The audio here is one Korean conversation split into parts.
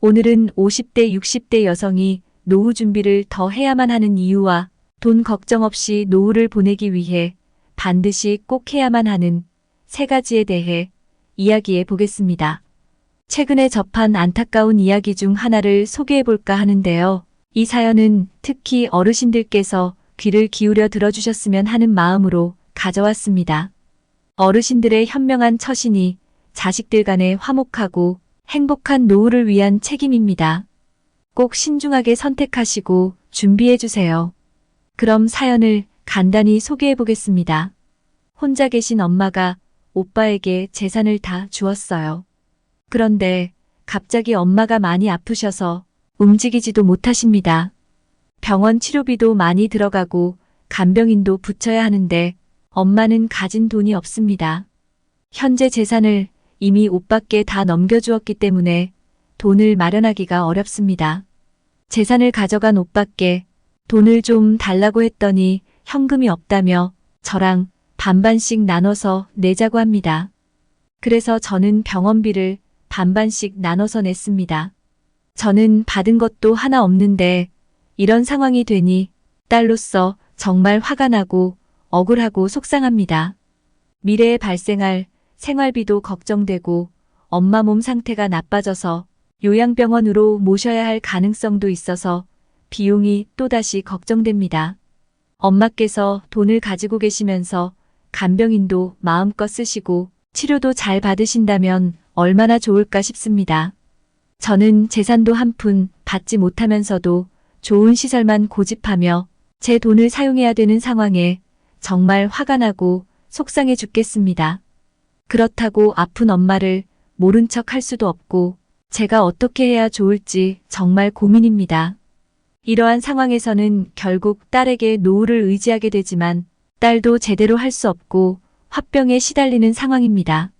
오늘은 50대, 60대 여성이 노후 준비를 더 해야만 하는 이유와 돈 걱정 없이 노후를 보내기 위해 반드시 꼭 해야만 하는 3가지에 대해 이야기해 보겠습니다. 최근에 접한 안타까운 이야기 중 하나를 소개해 볼까 하는데요. 이 사연은 특히 어르신들께서 귀를 기울여 들어주셨으면 하는 마음으로 가져왔습니다. 어르신들의 현명한 처신이 자식들 간에 화목하고 행복한 노후를 위한 책임입니다. 꼭 신중하게 선택하시고 준비해 주세요. 그럼 사연을 간단히 소개해 보겠습니다. 혼자 계신 엄마가 오빠에게 재산을 다 주었어요. 그런데 갑자기 엄마가 많이 아프셔서 움직이지도 못하십니다. 병원 치료비도 많이 들어가고 간병인도 붙여야 하는데 엄마는 가진 돈이 없습니다. 현재 재산을 이미 오빠께 다 넘겨주었기 때문에 돈을 마련하기가 어렵습니다. 재산을 가져간 오빠께 돈을 좀 달라고 했더니 현금이 없다며 저랑 반반씩 나눠서 내자고 합니다. 그래서 저는 병원비를 반반씩 나눠서 냈습니다. 저는 받은 것도 하나 없는데 이런 상황이 되니 딸로서 정말 화가 나고 억울하고 속상합니다. 미래에 발생할 생활비도 걱정되고 엄마 몸 상태가 나빠져서 요양병원으로 모셔야 할 가능성도 있어서 비용이 또다시 걱정됩니다. 엄마께서 돈을 가지고 계시면서 간병인도 마음껏 쓰시고 치료도 잘 받으신다면 얼마나 좋을까 싶습니다. 저는 재산도 한 푼 받지 못하면서도 좋은 시설만 고집하며 제 돈을 사용해야 되는 상황에 정말 화가 나고 속상해 죽겠습니다. 그렇다고 아픈 엄마를 모른 척 할 수도 없고 제가 어떻게 해야 좋을지 정말 고민입니다. 이러한 상황에서는 결국 딸에게 노후를 의지하게 되지만 딸도 제대로 할 수 없고 화병에 시달리는 상황입니다.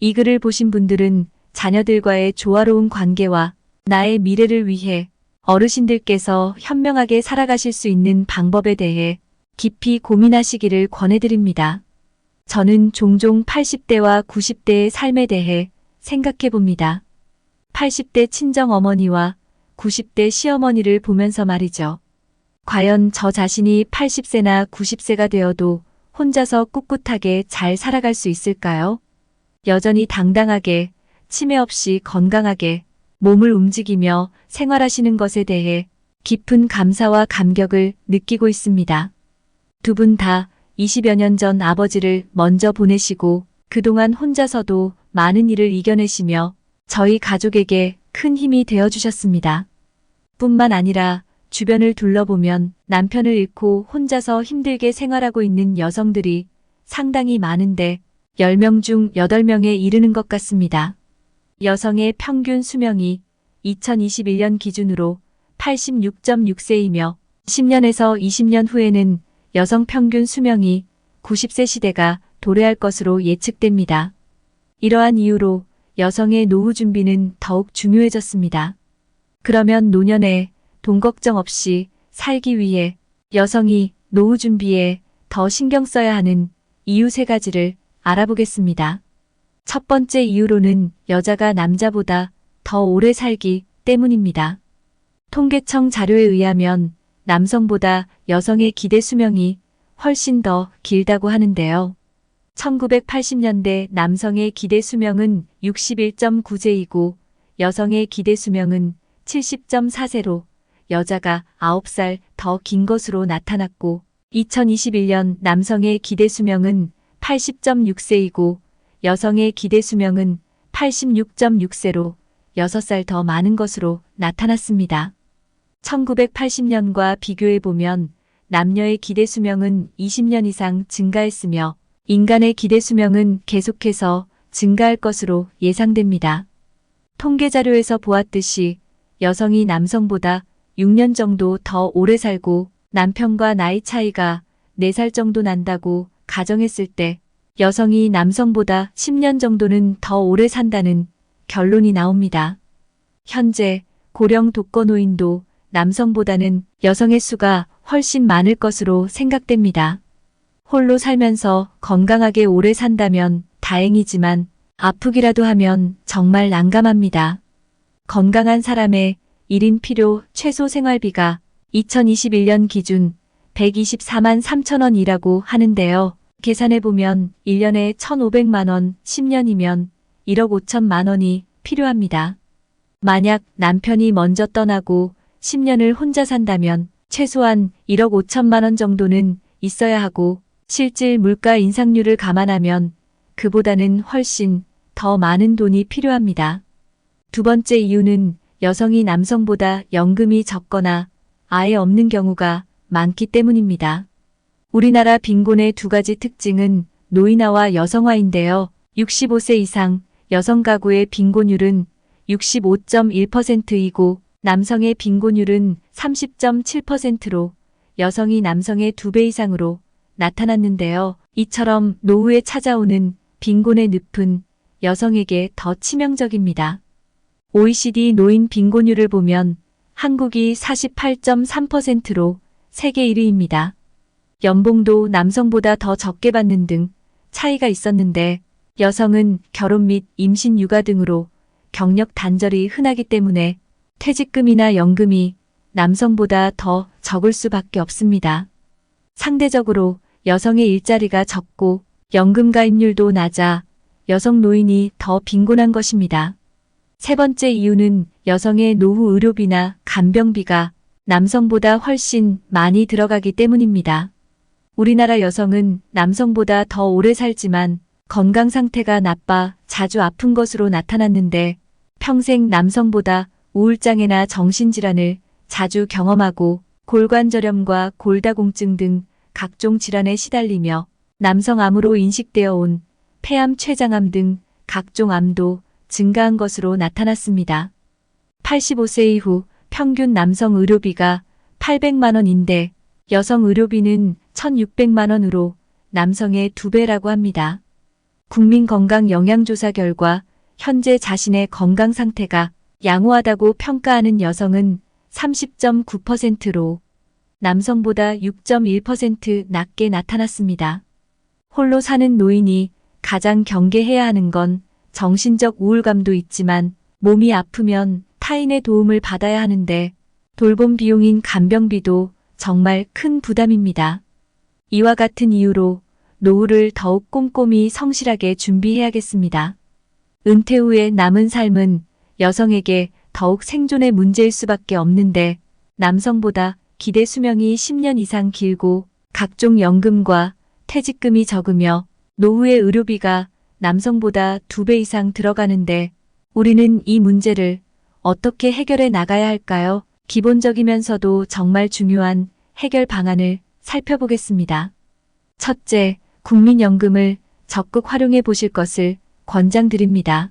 이 글을 보신 분들은 자녀들과의 조화로운 관계와 나의 미래를 위해 어르신들께서 현명하게 살아가실 수 있는 방법에 대해 깊이 고민하시기를 권해드립니다. 저는 종종 80대와 90대의 삶에 대해 생각해 봅니다. 80대 친정어머니와 90대 시어머니를 보면서 말이죠. 과연 저 자신이 80세나 90세가 되어도 혼자서 꿋꿋하게 잘 살아갈 수 있을까요? 여전히 당당하게, 치매 없이 건강하게 몸을 움직이며 생활하시는 것에 대해 깊은 감사와 감격을 느끼고 있습니다. 두 분 다 20여 년 전 아버지를 먼저 보내시고 그동안 혼자서도 많은 일을 이겨내시며 저희 가족에게 큰 힘이 되어주셨습니다. 뿐만 아니라 주변을 둘러보면 남편을 잃고 혼자서 힘들게 생활하고 있는 여성들이 상당히 많은데 10명 중 8명에 이르는 것 같습니다. 여성의 평균 수명이 2021년 기준으로 86.6세이며 10년에서 20년 후에는 여성 평균 수명이 90세 시대가 도래할 것으로 예측됩니다. 이러한 이유로 여성의 노후 준비는 더욱 중요해졌습니다. 그러면 노년에 돈 걱정 없이 살기 위해 여성이 노후 준비에 더 신경 써야 하는 이유 3가지를 알아보겠습니다. 첫 번째 이유로는 여자가 남자보다 더 오래 살기 때문입니다. 통계청 자료에 의하면 남성보다 여성의 기대 수명이 훨씬 더 길다고 하는데요. 1980년대 남성의 기대 수명은 61.9세이고 여성의 기대 수명은 70.4세로 여자가 9살 더 긴 것으로 나타났고 2021년 남성의 기대 수명은 80.6세이고 여성의 기대 수명은 86.6세로 6살 더 많은 것으로 나타났습니다. 1980년과 비교해보면 남녀의 기대 수명은 20년 이상 증가했으며 인간의 기대 수명은 계속해서 증가할 것으로 예상됩니다. 통계 자료에서 보았듯이 여성이 남성보다 6년 정도 더 오래 살고 남편과 나이 차이가 4살 정도 난다고 가정했을 때 여성이 남성보다 10년 정도는 더 오래 산다는 결론이 나옵니다. 현재 고령 독거노인도 남성보다는 여성의 수가 훨씬 많을 것으로 생각됩니다. 홀로 살면서 건강하게 오래 산다면 다행이지만 아프기라도 하면 정말 난감합니다. 건강한 사람의 1인 필요 최소 생활비가 2021년 기준 124만 3천 원이라고 하는데요. 계산해보면 1년에 1,500만 원, 10년이면 1억 5천만 원이 필요합니다. 만약 남편이 먼저 떠나고 10년을 혼자 산다면 최소한 1억 5천만 원 정도는 있어야 하고 실질 물가 인상률을 감안하면 그보다는 훨씬 더 많은 돈이 필요합니다. 두 번째 이유는 여성이 남성보다 연금이 적거나 아예 없는 경우가 많기 때문입니다. 우리나라 빈곤의 두 가지 특징은 노인화와 여성화인데요. 65세 이상 여성 가구의 빈곤율은 65.1%이고 남성의 빈곤율은 30.7%로 여성이 남성의 2배 이상으로 나타났는데요. 이처럼 노후에 찾아오는 빈곤의 늪은 여성에게 더 치명적입니다. OECD 노인 빈곤율을 보면 한국이 48.3%로 세계 1위입니다. 연봉도 남성보다 더 적게 받는 등 차이가 있었는데 여성은 결혼 및 임신 육아 등으로 경력 단절이 흔하기 때문에 퇴직금이나 연금이 남성보다 더 적을 수밖에 없습니다. 상대적으로 여성의 일자리가 적고 연금 가입률도 낮아 여성 노인이 더 빈곤한 것입니다. 세 번째 이유는 여성의 노후 의료비나 간병비가 남성보다 훨씬 많이 들어가기 때문입니다. 우리나라 여성은 남성보다 더 오래 살지만 건강 상태가 나빠 자주 아픈 것으로 나타났는데 평생 남성보다 우울장애나 정신질환을 자주 경험하고 골관절염과 골다공증 등 각종 질환에 시달리며 남성암으로 인식되어 온 폐암, 췌장암 등 각종 암도 증가한 것으로 나타났습니다. 85세 이후 평균 남성 의료비가 800만 원인데 여성 의료비는 1,600만 원으로 남성의 2배라고 합니다. 국민건강영양조사 결과 현재 자신의 건강 상태가 양호하다고 평가하는 여성은 30.9%로 남성보다 6.1% 낮게 나타났습니다. 홀로 사는 노인이 가장 경계해야 하는 건 정신적 우울감도 있지만 몸이 아프면 타인의 도움을 받아야 하는데 돌봄 비용인 간병비도 정말 큰 부담입니다. 이와 같은 이유로 노후를 더욱 꼼꼼히 성실하게 준비해야겠습니다. 은퇴 후의 남은 삶은 여성에게 더욱 생존의 문제일 수밖에 없는데 남성보다 기대 수명이 10년 이상 길고 각종 연금과 퇴직금이 적으며 노후의 의료비가 남성보다 2배 이상 들어가는데 우리는 이 문제를 어떻게 해결해 나가야 할까요? 기본적이면서도 정말 중요한 해결 방안을 살펴보겠습니다. 첫째, 국민연금을 적극 활용해 보실 것을 권장드립니다.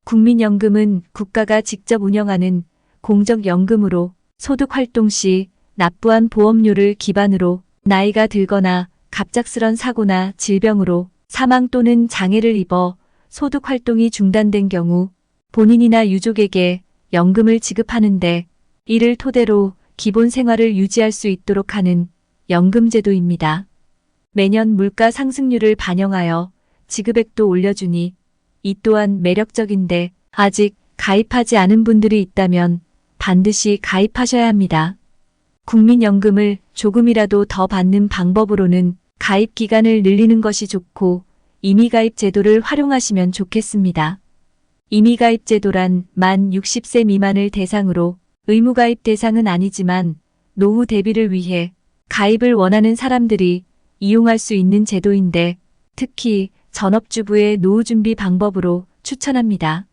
국민연금은 국가가 직접 운영하는 공적연금으로 소득활동 시 납부한 보험료를 기반으로 나이가 들거나 갑작스런 사고나 질병으로 사망 또는 장애를 입어 소득활동이 중단된 경우 본인이나 유족에게 연금을 지급하는데 이를 토대로 기본 생활을 유지할 수 있도록 하는 연금제도입니다. 매년 물가 상승률을 반영하여 지급액도 올려주니 이 또한 매력적인데 아직 가입하지 않은 분들이 있다면 반드시 가입하셔야 합니다. 국민연금을 조금이라도 더 받는 방법으로는 가입 기간을 늘리는 것이 좋고 임의가입 제도를 활용하시면 좋겠습니다. 임의가입 제도란 만 60세 미만을 대상으로 의무가입 대상은 아니지만 노후 대비를 위해 가입을 원하는 사람들이 이용할 수 있는 제도인데 특히 전업주부의 노후 준비 방법으로 추천합니다.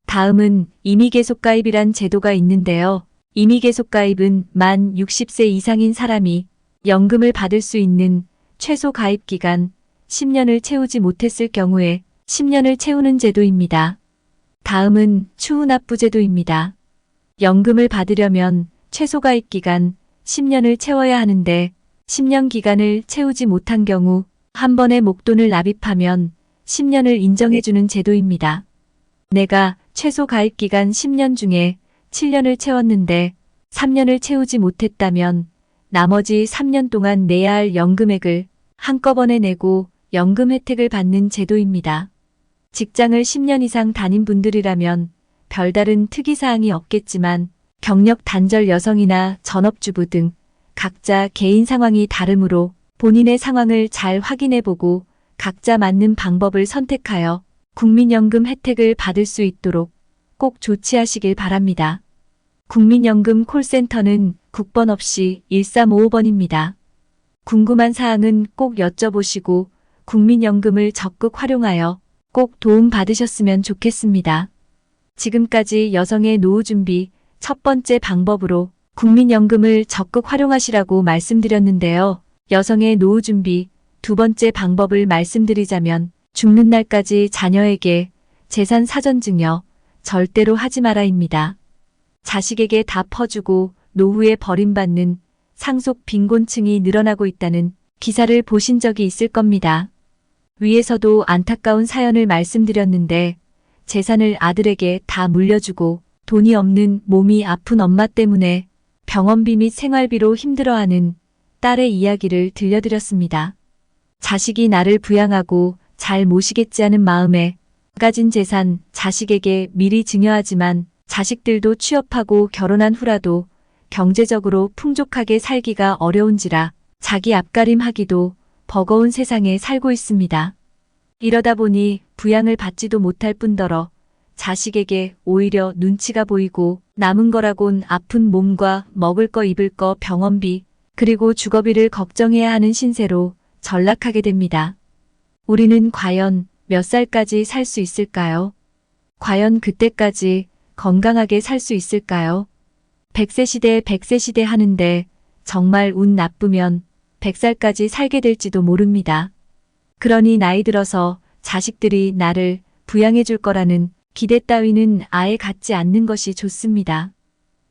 다음은 임의계속가입이란 제도가 있는데요. 임의계속가입은 만 60세 이상인 사람이 연금을 받을 수 있는 최소 가입 기간 10년을 채우지 못했을 경우에 10년을 채우는 제도입니다. 다음은 추후납부 제도입니다. 연금을 받으려면 최소 가입 기간 10년을 채워야 하는데 10년 기간을 채우지 못한 경우 한 번에 목돈을 납입하면 10년을 인정해주는 제도입니다. 내가 최소 가입 기간 10년 중에 7년을 채웠는데 3년을 채우지 못했다면 나머지 3년 동안 내야 할 연금액을 한꺼번에 내고 연금 혜택을 받는 제도입니다. 직장을 10년 이상 다닌 분들이라면 별다른 특이사항이 없겠지만 경력 단절 여성이나 전업주부 등 각자 개인 상황이 다르므로 본인의 상황을 잘 확인해보고 각자 맞는 방법을 선택하여 국민연금 혜택을 받을 수 있도록 꼭 조치하시길 바랍니다. 국민연금 콜센터는 국번 없이 1355번입니다. 궁금한 사항은 꼭 여쭤보시고 국민연금을 적극 활용하여 꼭 도움 받으셨으면 좋겠습니다. 지금까지 여성의 노후 준비 첫 번째 방법으로 국민연금을 적극 활용하시라고 말씀드렸는데요. 여성의 노후 준비 두 번째 방법을 말씀드리자면 죽는 날까지 자녀에게 재산 사전 증여 절대로 하지 마라입니다. 자식에게 다 퍼주고 노후에 버림받는 상속 빈곤층이 늘어나고 있다는 기사를 보신 적이 있을 겁니다. 위에서도 안타까운 사연을 말씀드렸는데 재산을 아들에게 다 물려주고 돈이 없는 몸이 아픈 엄마 때문에 병원비 및 생활비로 힘들어하는 딸의 이야기를 들려드렸습니다. 자식이 나를 부양하고 잘 모시겠지 하는 마음에 가진 재산 자식에게 미리 증여하지만 자식들도 취업하고 결혼한 후라도 경제적으로 풍족하게 살기가 어려운지라 자기 앞가림하기도 버거운 세상에 살고 있습니다. 이러다 보니 부양을 받지도 못할 뿐더러 자식에게 오히려 눈치가 보이고 남은 거라곤 아픈 몸과 먹을 거 입을 거 병원비 그리고 주거비를 걱정해야 하는 신세로 전락하게 됩니다. 우리는 과연 몇 살까지 살 수 있을까요? 과연 그때까지 건강하게 살 수 있을까요? 100세 시대 100세 시대 하는데 정말 운 나쁘면 100살까지 살게 될지도 모릅니다. 그러니 나이 들어서 자식들이 나를 부양해 줄 거라는 기대 따위는 아예 갖지 않는 것이 좋습니다.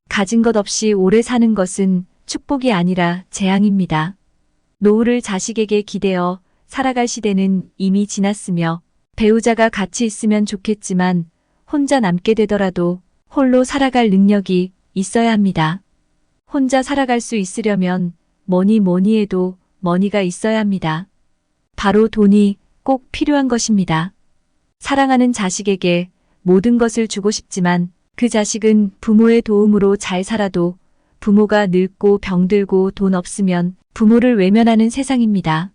가진 것 없이 오래 사는 것은 축복이 아니라 재앙입니다. 노후를 자식에게 기대어 살아갈 시대는 이미 지났으며 배우자가 같이 있으면 좋겠지만 혼자 남게 되더라도 홀로 살아갈 능력이 있어야 합니다. 혼자 살아갈 수 있으려면 뭐니 해도 머니가 있어야 합니다. 바로 돈이 꼭 필요한 것입니다. 사랑하는 자식에게 모든 것을 주고 싶지만 그 자식은 부모의 도움으로 잘 살아도 부모가 늙고 병들고 돈 없으면 부모를 외면하는 세상입니다.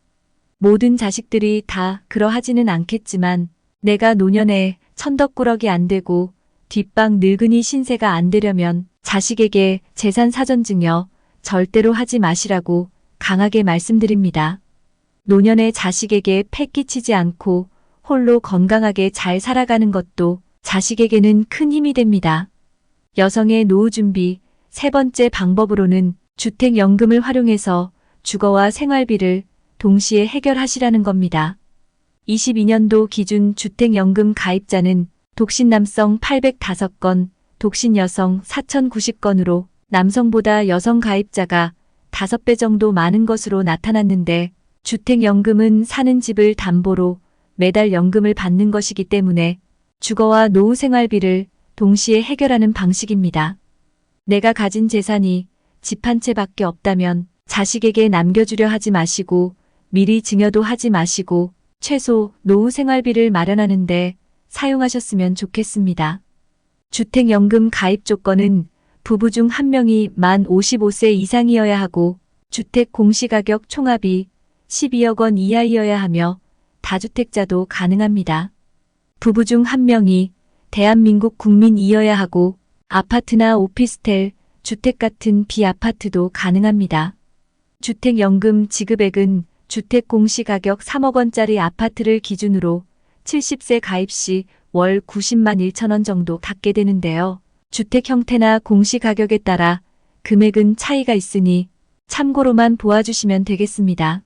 모든 자식들이 다 그러하지는 않겠지만 내가 노년에 천덕꾸러기 안 되고 뒷방 늙은이 신세가 안 되려면 자식에게 재산 사전 증여 절대로 하지 마시라고 강하게 말씀드립니다. 노년에 자식에게 패 끼치지 않고 홀로 건강하게 잘 살아가는 것도 자식에게는 큰 힘이 됩니다. 여성의 노후 준비 세 번째 방법으로는 주택연금을 활용해서 주거와 생활비를 동시에 해결하시라는 겁니다. 22년도 기준 주택연금 가입자는 독신 남성 805건, 독신 여성 4,090건으로 남성보다 여성 가입자가 5배 정도 많은 것으로 나타났는데 주택연금은 사는 집을 담보로 매달 연금을 받는 것이기 때문에 주거와 노후 생활비를 동시에 해결하는 방식입니다. 내가 가진 재산이 집 한 채밖에 없다면 자식에게 남겨주려 하지 마시고 미리 증여도 하지 마시고 최소 노후 생활비를 마련하는데 사용하셨으면 좋겠습니다. 주택연금 가입 조건은 부부 중 한 명이 만 55세 이상이어야 하고 주택 공시가격 총합이 12억 원 이하이어야 하며 다주택자도 가능합니다. 부부 중 한 명이 대한민국 국민이어야 하고 아파트나 오피스텔, 주택 같은 비아파트도 가능합니다. 주택연금 지급액은 주택 공시가격 3억 원짜리 아파트를 기준으로 70세 가입 시 월 90만 1천 원 정도 받게 되는데요. 주택 형태나 공시가격에 따라 금액은 차이가 있으니 참고로만 보아주시면 되겠습니다.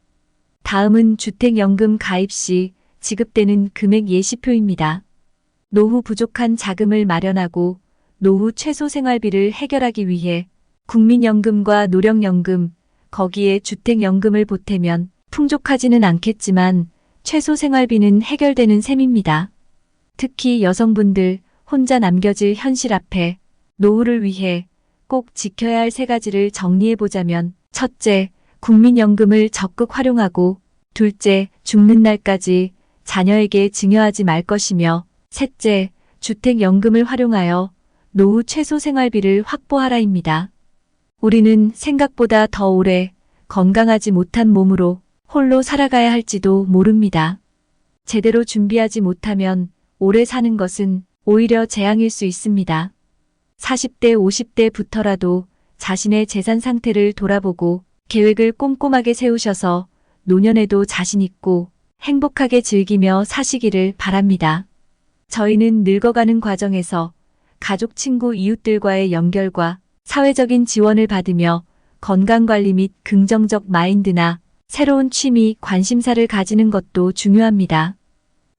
다음은 주택연금 가입 시 지급되는 금액 예시표입니다. 노후 부족한 자금을 마련하고 노후 최소 생활비를 해결하기 위해 국민연금과 노령연금, 거기에 주택연금을 보태면 풍족하지는 않겠지만 최소 생활비는 해결되는 셈입니다. 특히 여성분들 혼자 남겨질 현실 앞에 노후를 위해 꼭 지켜야 할 세 가지를 정리해보자면 첫째, 국민연금을 적극 활용하고 둘째, 죽는 날까지 자녀에게 증여하지 말 것이며 셋째, 주택연금을 활용하여 노후 최소 생활비를 확보하라입니다. 우리는 생각보다 더 오래 건강하지 못한 몸으로 홀로 살아가야 할지도 모릅니다. 제대로 준비하지 못하면 오래 사는 것은 오히려 재앙일 수 있습니다. 40대, 50대부터라도 자신의 재산 상태를 돌아보고 계획을 꼼꼼하게 세우셔서 노년에도 자신 있고 행복하게 즐기며 사시기를 바랍니다. 저희는 늙어가는 과정에서 가족, 친구, 이웃들과의 연결과 사회적인 지원을 받으며 건강관리 및 긍정적 마인드나 새로운 취미, 관심사를 가지는 것도 중요합니다.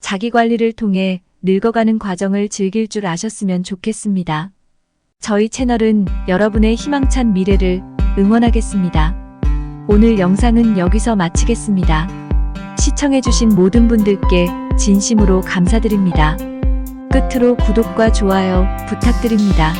자기관리를 통해 늙어가는 과정을 즐길 줄 아셨으면 좋겠습니다. 저희 채널은 여러분의 희망찬 미래를 응원하겠습니다. 오늘 영상은 여기서 마치겠습니다. 시청해주신 모든 분들께 진심으로 감사드립니다. 끝으로 구독과 좋아요 부탁드립니다.